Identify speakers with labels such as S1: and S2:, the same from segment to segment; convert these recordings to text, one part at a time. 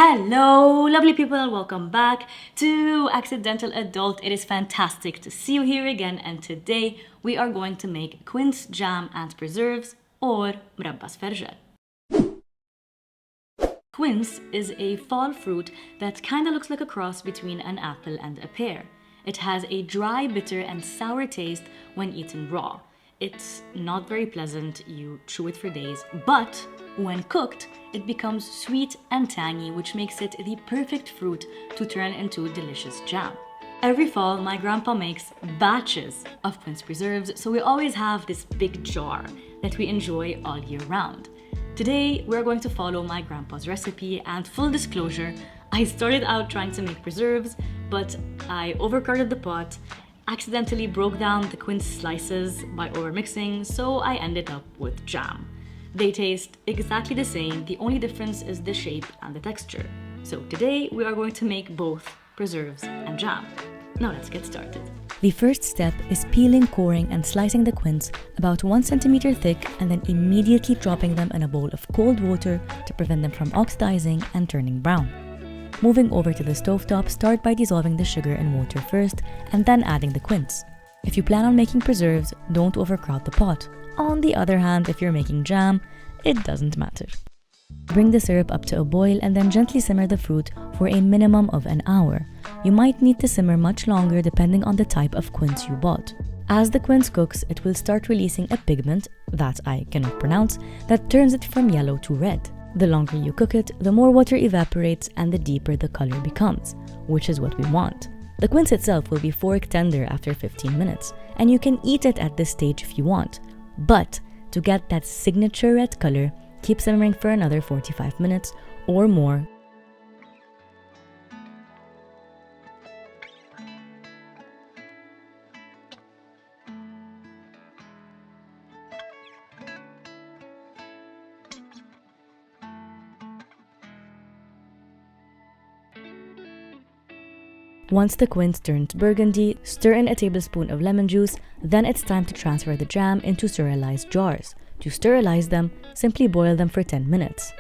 S1: Hello, lovely people, welcome back to Accidental Adult. It is fantastic to see you here again, and today we are going to make Quince Jam and Preserves or Murabba Safarjal. Quince is a fall fruit that kinda looks like a cross between an apple and a pear. It has a dry, bitter, and sour taste when eaten raw. It's not very pleasant, you chew it for days, but when cooked, it becomes sweet and tangy, which makes it the perfect fruit to turn into delicious jam. Every fall, my grandpa makes batches of Quince preserves, so we always have this big jar that we enjoy all year round. Today, we're going to follow my grandpa's recipe, and full disclosure, I started out trying to make preserves, but I overcrowded the pot, accidentally broke down the quince slices by overmixing, so I ended up with jam. They taste exactly the same, the only difference is the shape and the texture. So today, we are going to make both preserves and jam. Now let's get started. The first step is peeling, coring, and slicing the quince about 1 centimeter thick and then immediately dropping them in a bowl of cold water to prevent them from oxidizing and turning brown. Moving over to the stovetop, start by dissolving the sugar in water first and then adding the quince. If you plan on making preserves, don't overcrowd the pot. On the other hand, if you're making jam, it doesn't matter. Bring the syrup up to a boil and then gently simmer the fruit for a minimum of an hour. You might need to simmer much longer depending on the type of quince you bought. As the quince cooks, it will start releasing a pigment, that I cannot pronounce, that turns it from yellow to red. The longer you cook it, the more water evaporates and the deeper the color becomes, which is what we want. The quince itself will be fork tender after 15 minutes, and you can eat it at this stage if you want. But to get that signature red color, keep simmering for another 45 minutes or more. Once the quince turns burgundy, stir in a tablespoon of lemon juice, then it's time to transfer the jam into sterilized jars. To sterilize them, simply boil them for 10 minutes.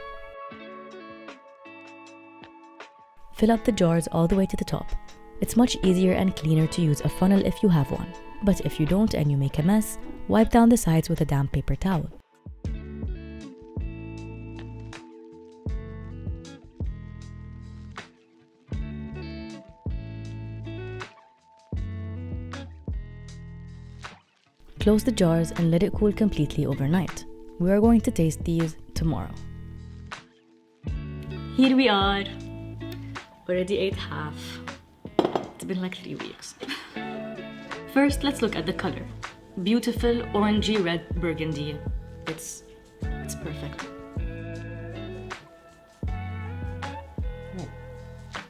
S1: Fill up the jars all the way to the top. It's much easier and cleaner to use a funnel if you have one. But if you don't and you make a mess, wipe down the sides with a damp paper towel. Close the jars and let it cool completely overnight. We are going to taste these tomorrow. Here we are. Already ate half. It's been like 3 weeks. First, let's look at the color. Beautiful orangey red burgundy. It's perfect.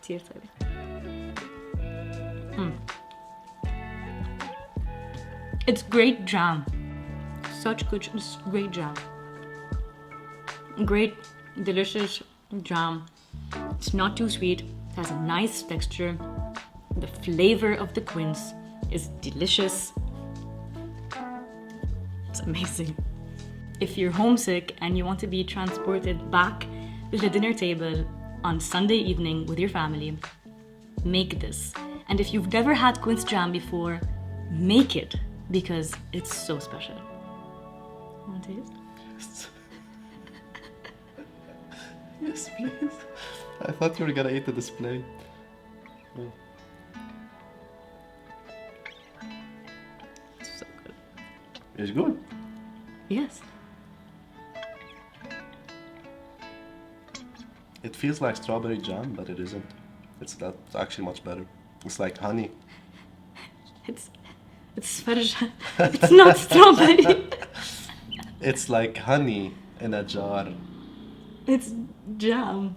S1: كتير طيب. It's great jam. Such good, great jam. Great, delicious jam. It's not too sweet. It has a nice texture. The flavor of the quince is delicious. It's amazing. If you're homesick and you want to be transported back to the dinner table on Sunday evening with your family, make this. And if you've never had quince jam before, make it. Because it's so special. Want to taste?
S2: Yes. Yes, please. I thought you were gonna eat the display. Oh.
S1: It's so good.
S2: It's good.
S1: Yes.
S2: It feels like strawberry jam, but it isn't. It's actually much better. It's like honey.
S1: It's farja. It's not strawberry.
S2: It's like honey in a jar.
S1: It's jam.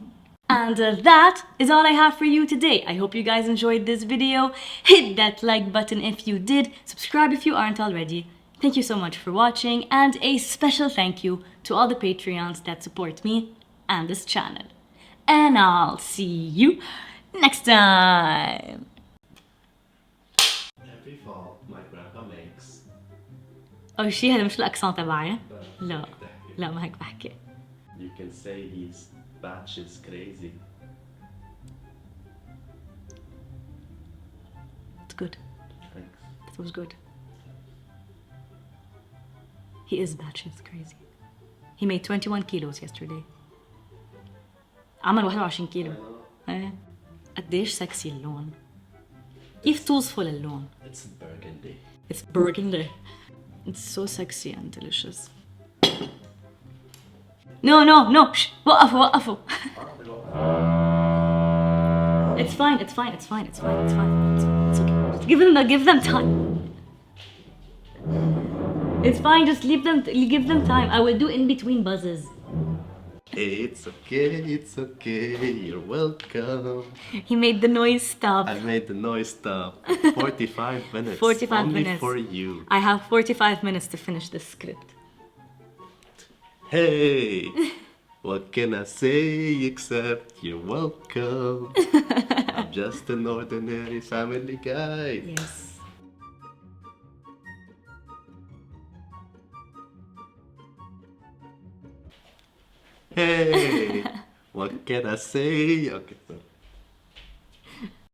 S1: And that is all I have for you today. I hope you guys enjoyed this video. Hit that like button if you did. Subscribe if you aren't already. Thank you so much for watching, and a special thank you to all the Patreons that support me and this channel. And I'll see you next time.
S2: Every fall, my grandpa makes.
S1: أول شي هذا مش الأكسنت تبعي. لا ما هيك بحكي.
S2: You can say his batch is crazy.
S1: good.
S2: Thanks.
S1: That was good. He is batshit crazy. He made 21 kilos yesterday. عمل 21 كيلو. ايه. قديش سكسي اللون. كيف توصفه للون؟
S2: It's burgundy.
S1: It's burgundy. It's so sexy and delicious. No. Shh. وقفوا. It's fine. It's okay. Give them time. It's fine. Just give them time. I will do in between buzzes.
S2: It's okay. You're welcome.
S1: He made the noise stop.
S2: I made the noise stop. 45 minutes.
S1: 45
S2: Only
S1: minutes.
S2: for you.
S1: I have 45 minutes to finish this script.
S2: Hey, what can I say except you're welcome? I'm just an ordinary family guy.
S1: Yes.
S2: Hey, what can I say? Okay, so